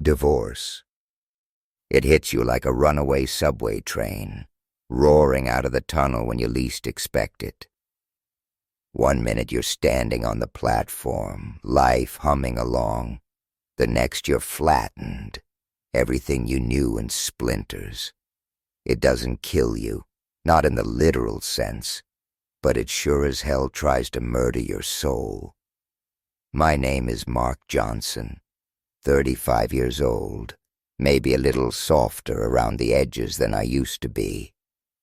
Divorce. It hits you like a runaway subway train, roaring out of the tunnel when you least expect it. One minute you're standing on the platform, life humming along. The next you're flattened, everything you knew in splinters. It doesn't kill you, not in the literal sense, but it sure as hell tries to murder your soul. My name is Mark Johnson, 35 years old, maybe a little softer around the edges than I used to be.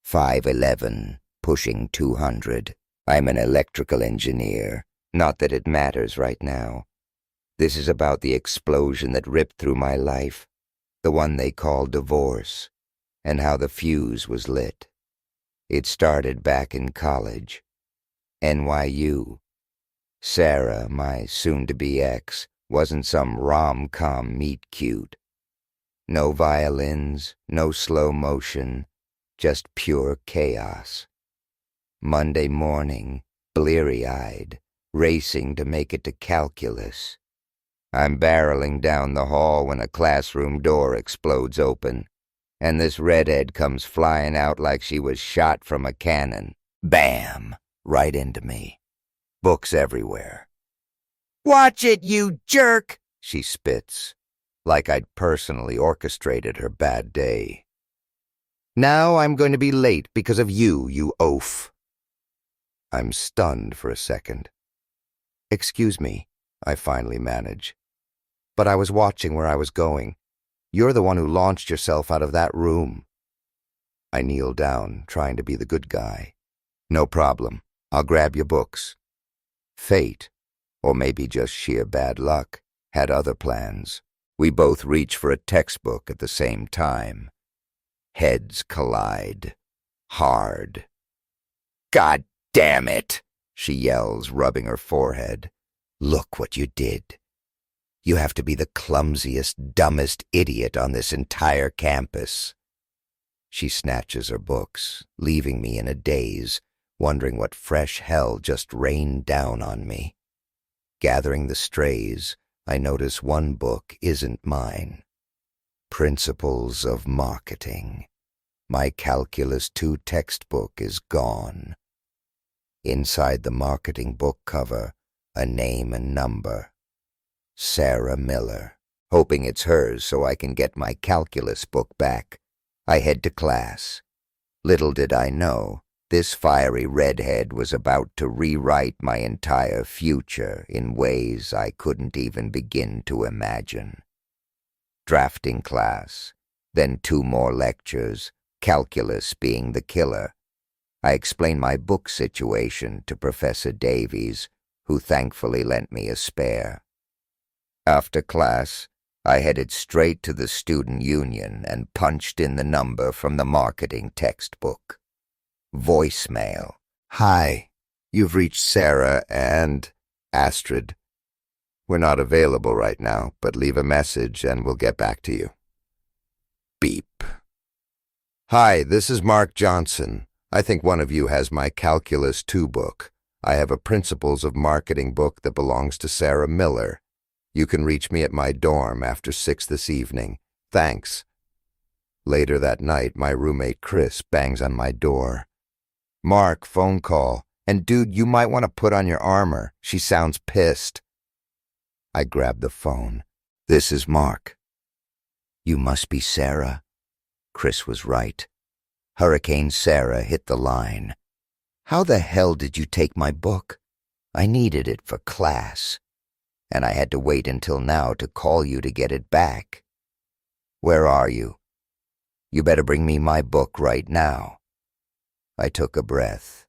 5'11", pushing 200. I'm an electrical engineer, not that it matters right now. This is about the explosion that ripped through my life, the one they call divorce, and how the fuse was lit. It started back in college. NYU. Sarah, my soon-to-be ex, wasn't some rom-com meet-cute. No violins, no slow motion, just pure chaos. Monday morning, bleary-eyed, racing to make it to calculus. I'm barreling down the hall when a classroom door explodes open, and this redhead comes flying out like she was shot from a cannon. Bam! Right into me. Books everywhere. "Watch it, you jerk!" she spits, like I'd personally orchestrated her bad day. "Now I'm going to be late because of you, you oaf." I'm stunned for a second. "Excuse me," I finally manage. "But I was watching where I was going. You're the one who launched yourself out of that room." I kneel down, trying to be the good guy. "No problem. I'll grab your books." Fate, or maybe just sheer bad luck, had other plans. We both reach for a textbook at the same time. Heads collide. Hard. "God damn it!" she yells, rubbing her forehead. "Look what you did. You have to be the clumsiest, dumbest idiot on this entire campus." She snatches her books, leaving me in a daze, wondering what fresh hell just rained down on me. Gathering the strays, I notice one book isn't mine. Principles of Marketing. My Calculus 2 textbook is gone. Inside the marketing book cover, a name and number. Sarah Miller. Hoping it's hers so I can get my calculus book back, I head to class. Little did I know, this fiery redhead was about to rewrite my entire future in ways I couldn't even begin to imagine. Drafting class, then 2 more lectures, calculus being the killer. I explained my book situation to Professor Davies, who thankfully lent me a spare. After class, I headed straight to the student union and punched in the number from the marketing textbook. Voicemail. "Hi, you've reached Sarah and Astrid. We're not available right now, but leave a message and we'll get back to you." Beep. "Hi, this is Mark Johnson. I think one of you has my Calculus 2 book. I have a Principles of Marketing book that belongs to Sarah Miller. You can reach me at my dorm after 6 this evening. Thanks." Later that night, my roommate Chris bangs on my door. "Mark, phone call. And dude, you might want to put on your armor. She sounds pissed." I grab the phone. "This is Mark." "You must be Sarah." Chris was right. Hurricane Sarah hit the line. "How the hell did you take my book? I needed it for class. And I had to wait until now to call you to get it back. Where are you? You better bring me my book right now." I took a breath.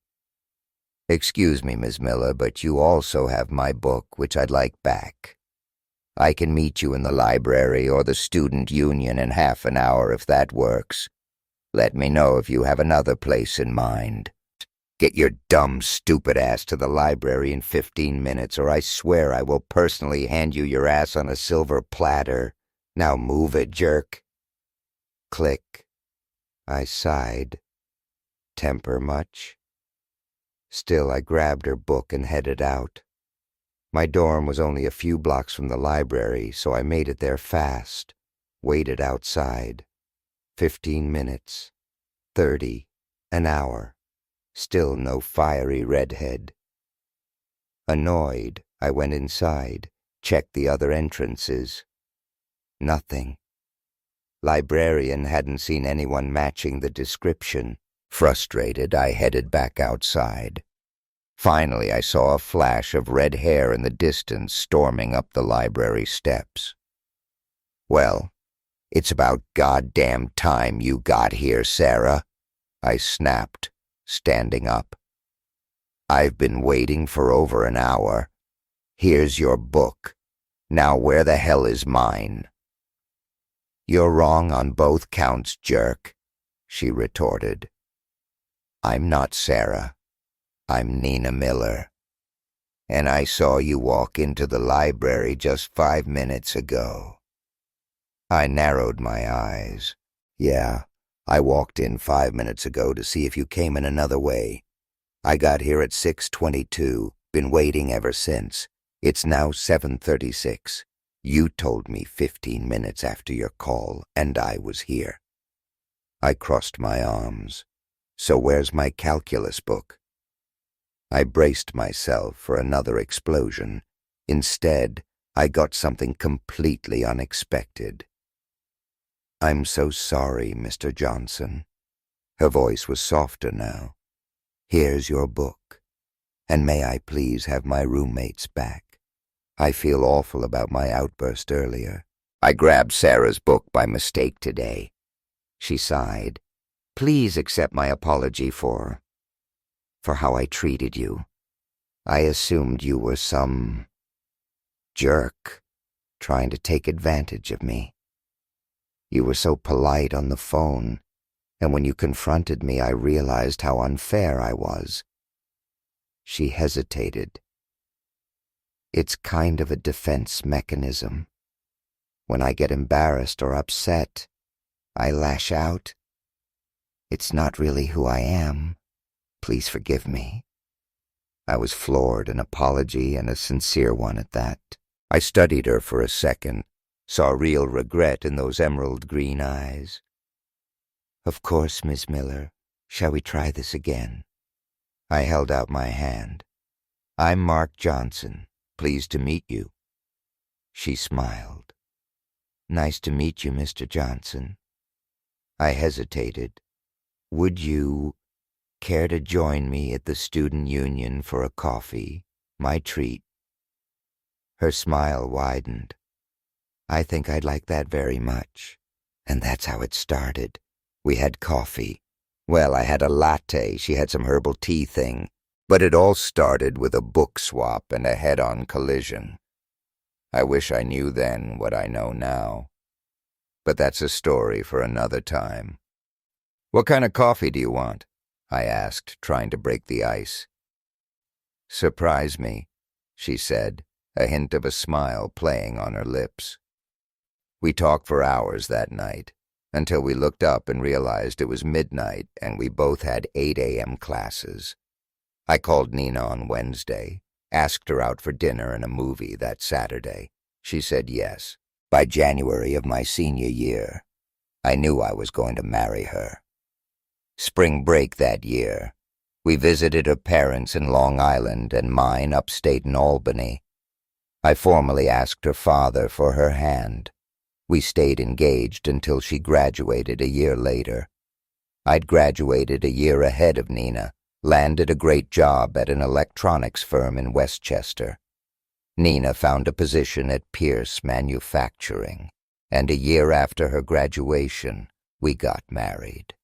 "Excuse me, Ms. Miller, but you also have my book, which I'd like back. I can meet you in the library or the student union in half an hour if that works. Let me know if you have another place in mind. Get your dumb, stupid ass to the library in 15 minutes, or I swear I will personally hand you your ass on a silver platter. Now move it, jerk." Click. I sighed. Temper much? Still, I grabbed her book and headed out. My dorm was only a few blocks from the library, so I made it there fast. Waited outside. 15 minutes. 30. An hour. Still no fiery redhead. Annoyed, I went inside, checked the other entrances. Nothing. Librarian hadn't seen anyone matching the description. Frustrated, I headed back outside. Finally, I saw a flash of red hair in the distance storming up the library steps. "Well, it's about goddamn time you got here, Sarah," I snapped, standing up. "I've been waiting for over an hour. Here's your book. Now where the hell is mine?" "You're wrong on both counts, jerk," she retorted. "I'm not Sarah. I'm Nina Miller. And I saw you walk into the library just 5 minutes ago." I narrowed my eyes. "Yeah, I walked in 5 minutes ago to see if you came in another way. I got here at 6:22, been waiting ever since. It's now 7:36. You told me 15 minutes after your call, and I was here." I crossed my arms. "So where's my calculus book?" I braced myself for another explosion. Instead, I got something completely unexpected. "I'm so sorry, Mr. Johnson." Her voice was softer now. "Here's your book. And may I please have my roommates back? I feel awful about my outburst earlier. I grabbed Sarah's book by mistake today." She sighed. "Please accept my apology for how I treated you. I assumed you were some jerk trying to take advantage of me. You were so polite on the phone, and when you confronted me, I realized how unfair I was." She hesitated. "It's kind of a defense mechanism. When I get embarrassed or upset, I lash out. It's not really who I am. Please forgive me." I was floored, an apology and a sincere one at that. I studied her for a second, saw real regret in those emerald green eyes. "Of course, Miss Miller. Shall we try this again?" I held out my hand. "I'm Mark Johnson. Pleased to meet you." She smiled. "Nice to meet you, Mr. Johnson." I hesitated. "Would you care to join me at the student union for a coffee? My treat." Her smile widened. "I think I'd like that very much." And that's how it started. We had coffee. Well, I had a latte, she had some herbal tea thing. But it all started with a book swap and a head-on collision. I wish I knew then what I know now. But that's a story for another time. "What kind of coffee do you want?" I asked, trying to break the ice. "Surprise me," she said, a hint of a smile playing on her lips. We talked for hours that night, until we looked up and realized it was midnight and we both had 8 a.m. classes. I called Nina on Wednesday, asked her out for dinner and a movie that Saturday. She said yes. By January of my senior year, I knew I was going to marry her. Spring break that year, we visited her parents in Long Island and mine upstate in Albany. I formally asked her father for her hand. We stayed engaged until she graduated a year later. I'd graduated a year ahead of Nina, landed a great job at an electronics firm in Westchester. Nina found a position at Pierce Manufacturing, and a year after her graduation, we got married.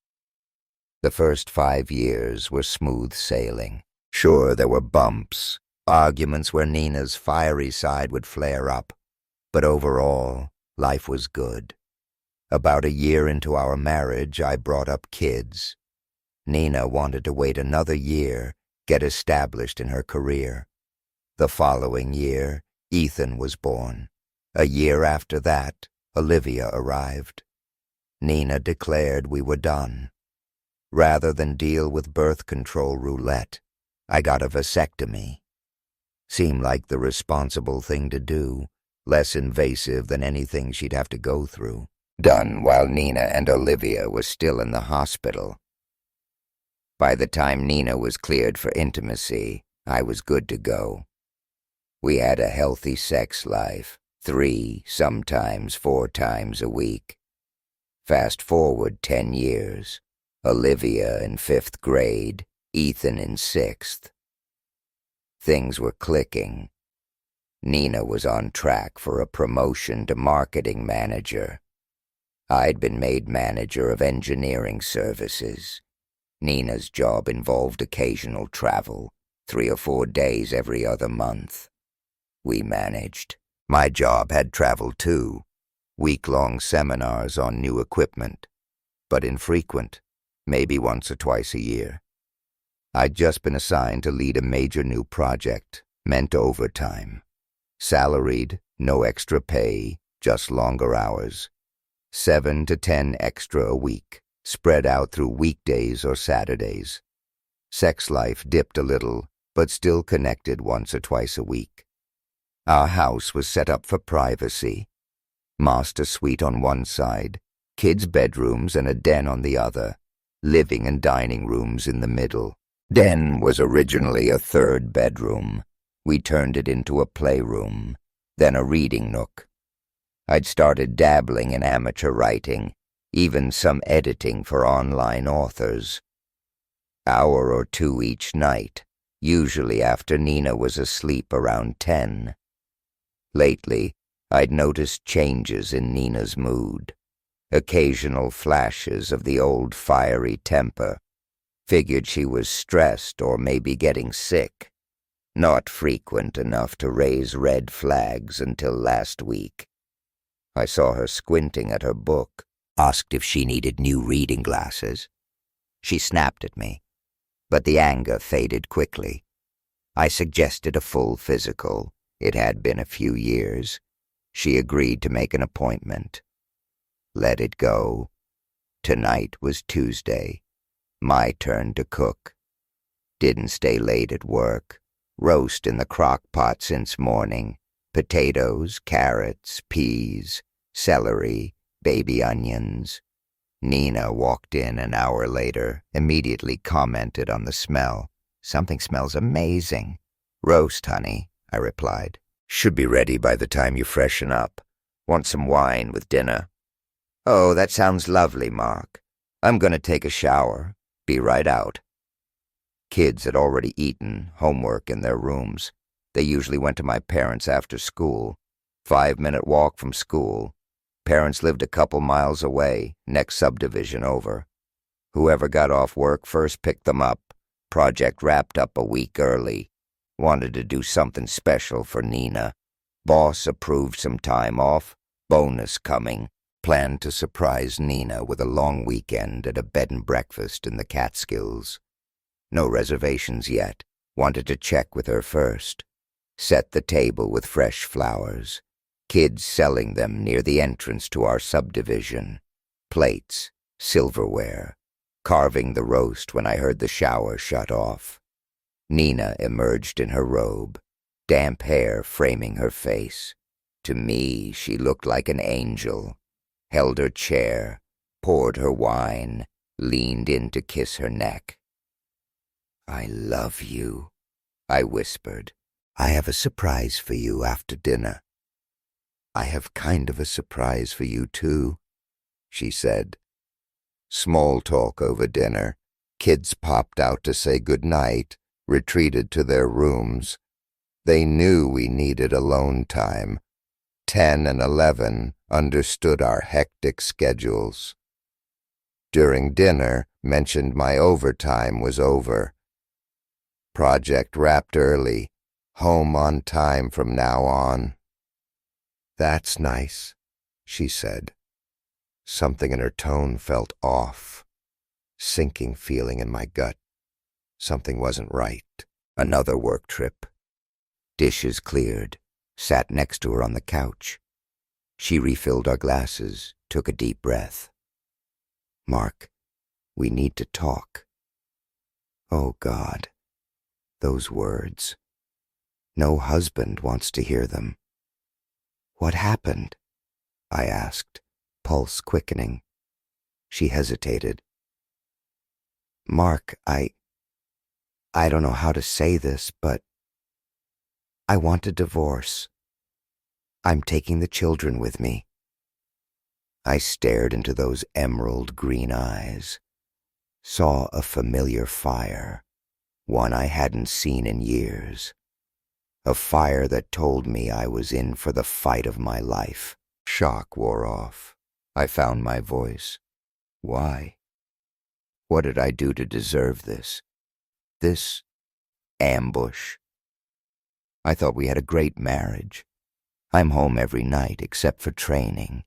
The first 5 years were smooth sailing. Sure, there were bumps, arguments where Nina's fiery side would flare up, but overall, life was good. About a year into our marriage, I brought up kids. Nina wanted to wait another year, get established in her career. The following year, Ethan was born. A year after that, Olivia arrived. Nina declared we were done. Rather than deal with birth control roulette, I got a vasectomy. Seemed like the responsible thing to do, less invasive than anything she'd have to go through. done while Nina and Olivia were still in the hospital. By the time Nina was cleared for intimacy, I was good to go. We had a healthy sex life, 3, sometimes 4 times a week. Fast forward 10 years, Olivia in 5th grade, Ethan in 6th. Things were clicking. Nina was on track for a promotion to marketing manager. I'd been made manager of engineering services. Nina's job involved occasional travel, 3 or 4 days every other month. We managed. My job had travel too, week-long seminars on new equipment, but infrequent, maybe once or twice a year. I'd just been assigned to lead a major new project, meant overtime. Salaried, no extra pay, just longer hours. 7 to 10 extra a week, spread out through weekdays or Saturdays. Sex life dipped a little, but still connected once or twice a week. Our house was set up for privacy. Master suite on one side, kids' bedrooms and a den on the other, living and dining rooms in the middle. Den was originally a 3rd bedroom. We turned it into a playroom, then a reading nook. I'd started dabbling in amateur writing, even some editing for online authors. Hour or 2 each night, usually after Nina was asleep around 10. Lately, I'd noticed changes in Nina's mood, occasional flashes of the old fiery temper. Figured she was stressed or maybe getting sick. Not frequent enough to raise red flags until last week. I saw her squinting at her book, asked if she needed new reading glasses. She snapped at me, but the anger faded quickly. I suggested a full physical. It had been a few years. She agreed to make an appointment. Let it go. Tonight was Tuesday. My turn to cook. Didn't stay late at work. Roast in the crock pot since morning. Potatoes, carrots, peas, celery, baby onions. Nina walked in an hour later, immediately commented on the smell. Something smells amazing. Roast, honey, I replied. Should be ready by the time you freshen up. Want some wine with dinner? Oh, that sounds lovely, Mark. I'm gonna take a shower. Be right out. Kids had already eaten, homework in their rooms. They usually went to my parents after school. 5-minute walk from school. Parents lived a couple miles away, next subdivision over. Whoever got off work first picked them up. Project wrapped up a week early. Wanted to do something special for Nina. Boss approved some time off. Bonus coming. Planned to surprise Nina with a long weekend at a bed and breakfast in the Catskills. No reservations yet. Wanted to check with her first. Set the table with fresh flowers. Kids selling them near the entrance to our subdivision. Plates, silverware. Carving the roast when I heard the shower shut off. Nina emerged in her robe, damp hair framing her face. To me, she looked like an angel. Held her chair, poured her wine, leaned in to kiss her neck. I love you, I whispered. I have a surprise for you after dinner. I have kind of a surprise for you too, she said. Small talk over dinner. Kids popped out to say goodnight, retreated to their rooms. They knew we needed alone time. 10 and 11 understood our hectic schedules. During dinner, mentioned my overtime was over. Project wrapped early. Home on time from now on. That's nice, she said. Something in her tone felt off. Sinking feeling in my gut. Something wasn't right. Another work trip. Dishes cleared. Sat next to her on the couch. She refilled our glasses, took a deep breath. Mark, we need to talk. Oh, God. Those words. No husband wants to hear them. What happened? I asked. pulse quickening. She hesitated. "Mark, I don't know how to say this, but I want a divorce. I'm taking the children with me." I stared into those emerald green eyes, saw a familiar fire, one I hadn't seen in years. A fire that told me I was in for the fight of my life. Shock wore off. I found my voice. Why? What did I do to deserve this? This ambush? I thought we had a great marriage. I'm home every night except for training.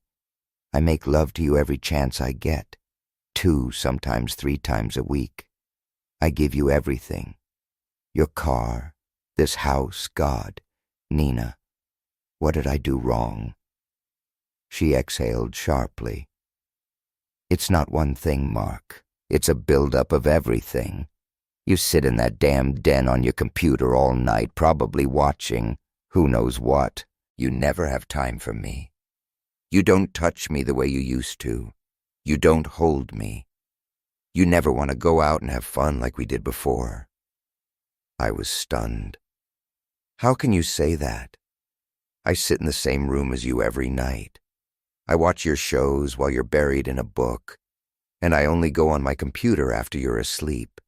I make love to you every chance I get, 2, sometimes 3 times a week. I give you everything. Your car, this house, God, Nina. What did I do wrong? She exhaled sharply. It's not one thing, Mark. It's a buildup of everything. You sit in that damn den on your computer all night, probably watching who knows what. You never have time for me. You don't touch me the way you used to. You don't hold me. You never want to go out and have fun like we did before. I was stunned. How can you say that? I sit in the same room as you every night. I watch your shows while you're buried in a book, and I only go on my computer after you're asleep,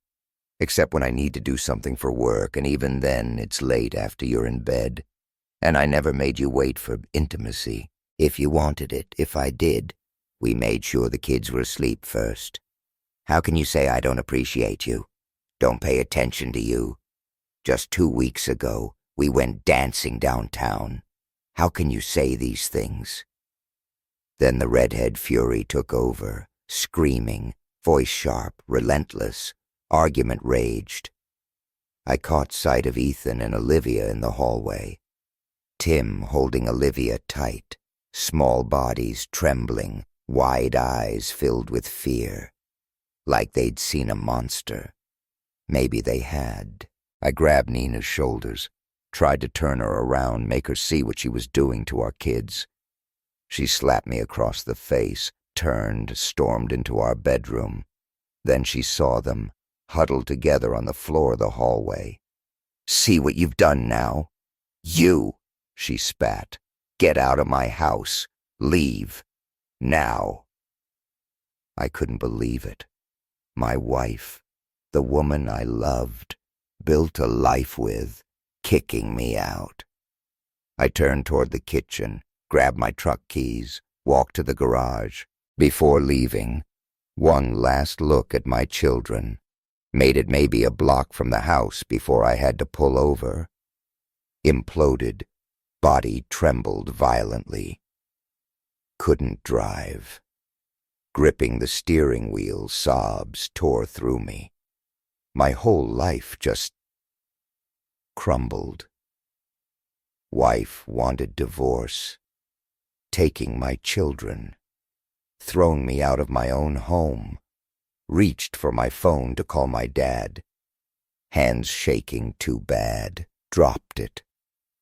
except when I need to do something for work, and even then it's late after you're in bed. And I never made you wait for intimacy. If you wanted it, if I did, we made sure the kids were asleep first. How can you say I don't appreciate you? Don't pay attention to you? Just 2 weeks ago, we went dancing downtown. How can you say these things? Then the redhead fury took over, screaming, voice sharp, relentless. Argument raged. I caught sight of Ethan and Olivia in the hallway. Tim holding Olivia tight, small bodies trembling, wide eyes filled with fear, like they'd seen a monster. Maybe they had. I grabbed Nina's shoulders, tried to turn her around, make her see what she was doing to our kids. She slapped me across the face, turned, stormed into our bedroom. Then she saw them, huddled together on the floor of the hallway. "See what you've done now? You!" she spat. "Get out of my house. Leave. Now." I couldn't believe it. My wife, the woman I loved, built a life with, kicking me out. I turned toward the kitchen, grabbed my truck keys, walked to the garage. Before leaving, one last look at my children. Made it maybe a block from the house before I had to pull over. Imploded. Body trembled violently. Couldn't drive. Gripping the steering wheel, sobs tore through me. My whole life just crumbled. Wife wanted divorce. Taking my children. Thrown me out of my own home. Reached for my phone to call my dad. Hands shaking too bad. Dropped it.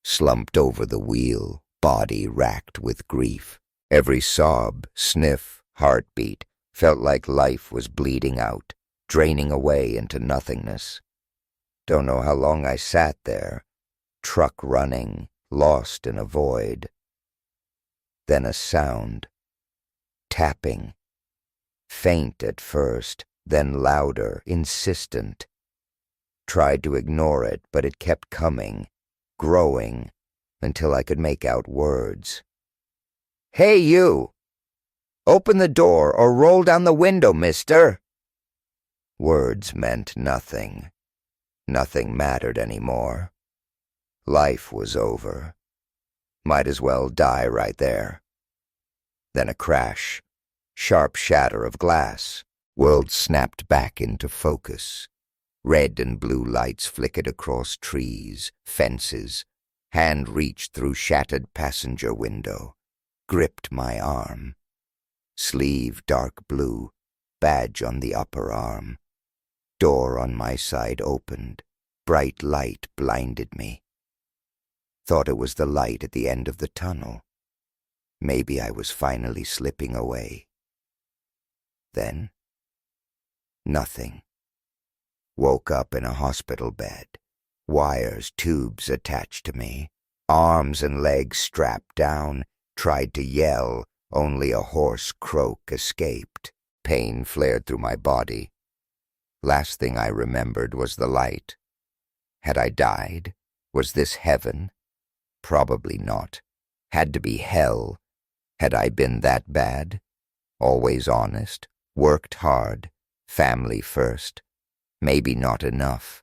Slumped over the wheel, body racked with grief. Every sob, sniff, heartbeat felt like life was bleeding out, draining away into nothingness. Don't know how long I sat there, truck running, lost in a void. Then a sound. Tapping. Faint at first, then louder, insistent. Tried to ignore it, but it kept coming, growing, until I could make out words. "Hey, you! Open the door or roll down the window, mister!" Words meant nothing. Nothing mattered anymore. Life was over. Might as well die right there. Then a crash. Sharp shatter of glass. World snapped back into focus. Red and blue lights flickered across trees, fences. Hand reached through shattered passenger window. Gripped my arm. Sleeve dark blue. Badge on the upper arm. Door on my side opened. Bright light blinded me. Thought it was the light at the end of the tunnel. Maybe I was finally slipping away. Then, nothing. Woke up in a hospital bed. Wires, tubes attached to me. Arms and legs strapped down. Tried to yell. Only a hoarse croak escaped. Pain flared through my body. Last thing I remembered was the light. Had I died? Was this heaven? Probably not. Had to be hell. Had I been that bad? Always honest. Worked hard. Family first. Maybe not enough.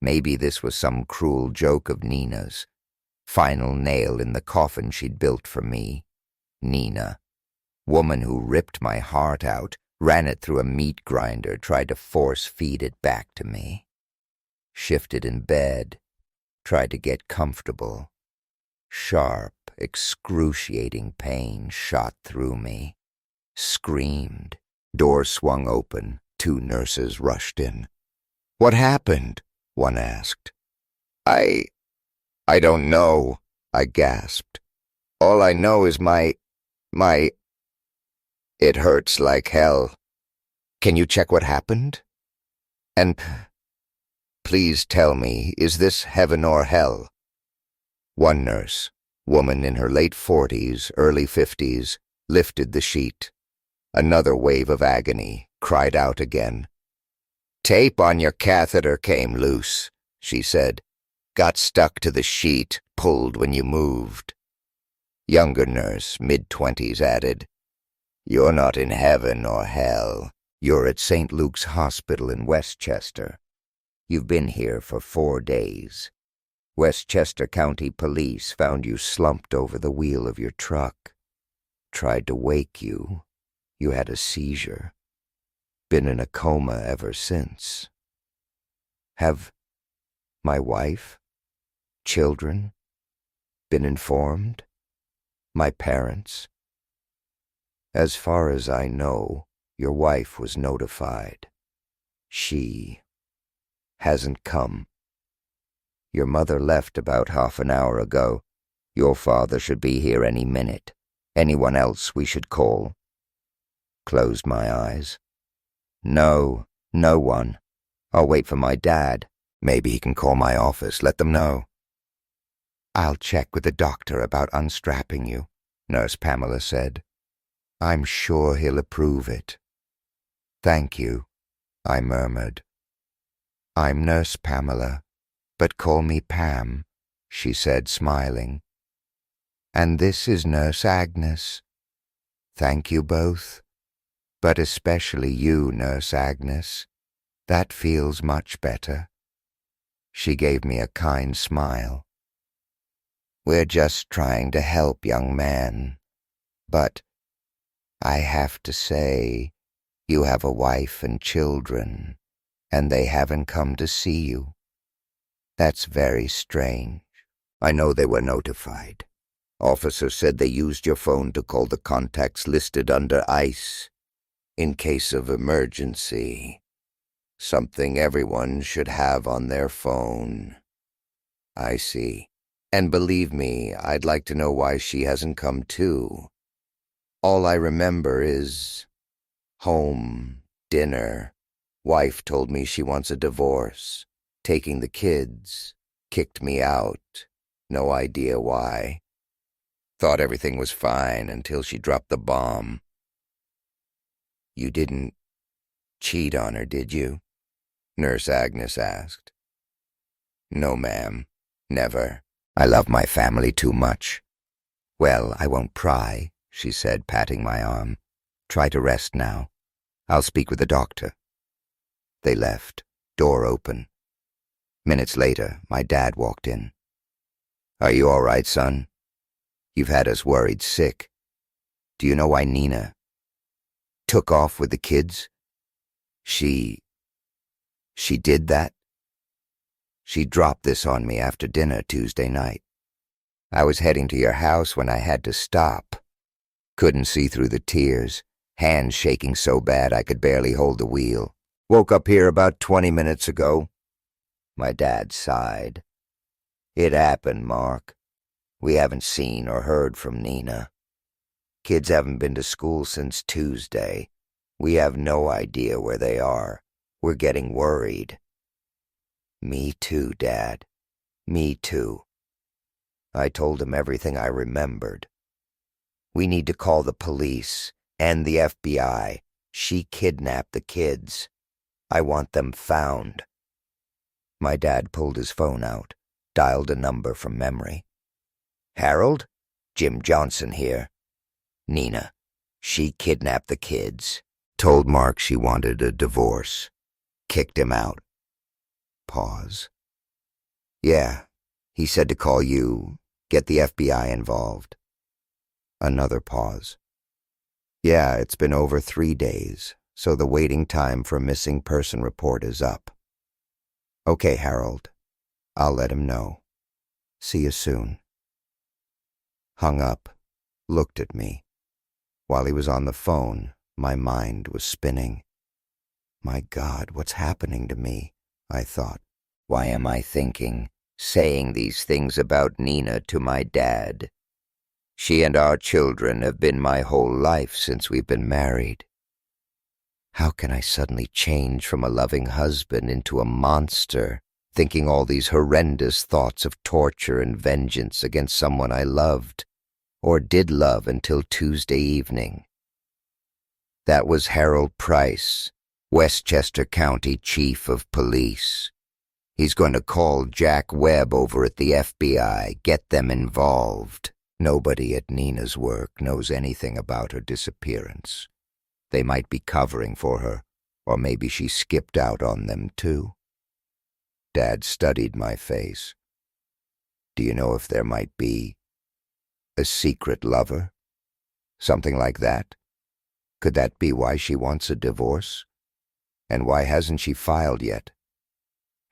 Maybe this was some cruel joke of Nina's. Final nail in the coffin she'd built for me. Nina. Woman who ripped my heart out, ran it through a meat grinder, tried to force feed it back to me. Shifted in bed, tried to get comfortable. Sharp, excruciating pain shot through me. Screamed. Door swung open. 2 nurses rushed in. "What happened?" one asked. I don't know," I gasped. "All I know is my... It hurts like hell. Can you check what happened? And please tell me, is this heaven or hell?" One nurse, woman in her late 40s, early 50s, lifted the sheet. Another wave of agony, cried out again. "Tape on your catheter came loose," she said. "Got stuck to the sheet, pulled when you moved." Younger nurse, mid-20s, added, "You're not in heaven or hell. You're at St. Luke's Hospital in Westchester. You've been here for 4 days. Westchester County Police found you slumped over the wheel of your truck. Tried to wake you. You had a seizure. Been in a coma ever since. Have my wife, children, been informed? My parents? As far as I know, your wife was notified. She hasn't come. Your mother left about half an hour ago. Your father should be here any minute. Anyone else we should call?" Closed my eyes. "No, no one. I'll wait for my dad. Maybe he can call my office, let them know." "I'll check with the doctor about unstrapping you," Nurse Pamela said. "I'm sure he'll approve it." "Thank you," I murmured. "I'm Nurse Pamela, but call me Pam," she said, smiling. "And this is Nurse Agnes. Thank you both, but especially you, Nurse Agnes. That feels much better." She gave me a kind smile. "We're just trying to help, young man. But I have to say, you have a wife and children, and they haven't come to see you. That's very strange." "I know they were notified. Officer said they used your phone to call the contacts listed under ICE. In case of emergency. Something everyone should have on their phone." "I see. And believe me, I'd like to know why she hasn't come too. All I remember is home, dinner. Wife told me she wants a divorce. Taking the kids. Kicked me out. No idea why. Thought everything was fine until she dropped the bomb." "You didn't cheat on her, did you?" Nurse Agnes asked. "No, ma'am. Never. I love my family too much." "Well, I won't pry," she said, patting my arm. "Try to rest now. I'll speak with the doctor." They left, door open. Minutes later, my dad walked in. "Are you all right, son? You've had us worried sick. Do you know why Nina took off with the kids? She did that? She dropped this on me after dinner Tuesday night. I was heading to your house when I had to stop. Couldn't see through the tears, hands shaking so bad I could barely hold the wheel. Woke up here about 20 minutes ago." My dad sighed. "It happened, Mark. We haven't seen or heard from Nina. Kids haven't been to school since Tuesday. We have no idea where they are. We're getting worried." "Me too, Dad. Me too." I told him everything I remembered. "We need to call the police and the FBI. She kidnapped the kids. I want them found." My dad pulled his phone out, dialed a number from memory. "Harold? Jim Johnson here. Nina. She kidnapped the kids. Told Mark she wanted a divorce. Kicked him out." Pause. "Yeah, he said to call you, get the FBI involved." Another pause. "Yeah, it's been over 3 days, so the waiting time for a missing person report is up." "Okay, Harold. I'll let him know. See you soon." Hung up, looked at me. While he was on the phone, my mind was spinning. My God, what's happening to me? I thought. Why am I saying these things about Nina to my dad? She and our children have been my whole life since we've been married. How can I suddenly change from a loving husband into a monster, thinking all these horrendous thoughts of torture and vengeance against someone I loved, or did love until Tuesday evening? That was Harold Price, Westchester County Chief of Police. He's going to call Jack Webb over at the FBI, get them involved. Nobody at Nina's work knows anything about her disappearance. They might be covering for her, or maybe she skipped out on them too. Dad studied my face. "Do you know if there might be a secret lover? Something like that? Could that be why she wants a divorce? And why hasn't she filed yet?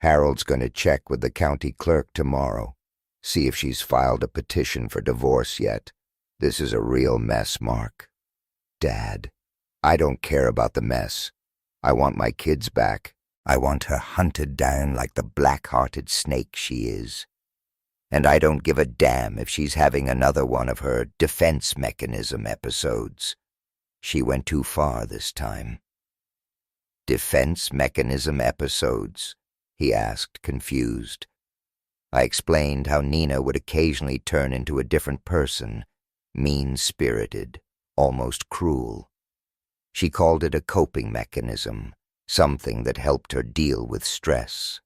Harold's going to check with the county clerk tomorrow, see if she's filed a petition for divorce yet. This is a real mess, Mark." "Dad, I don't care about the mess. I want my kids back. I want her hunted down like the black-hearted snake she is. And I don't give a damn if she's having another one of her defense mechanism episodes. She went too far this time." "Defense mechanism episodes?" he asked, confused. I explained how Nina would occasionally turn into a different person, mean-spirited, almost cruel. She called it a coping mechanism, something that helped her deal with stress.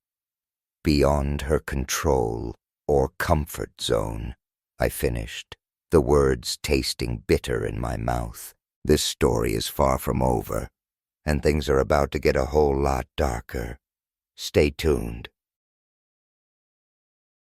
"Beyond her control or comfort zone," I finished, the words tasting bitter in my mouth. This story is far from over, and things are about to get a whole lot darker. Stay tuned.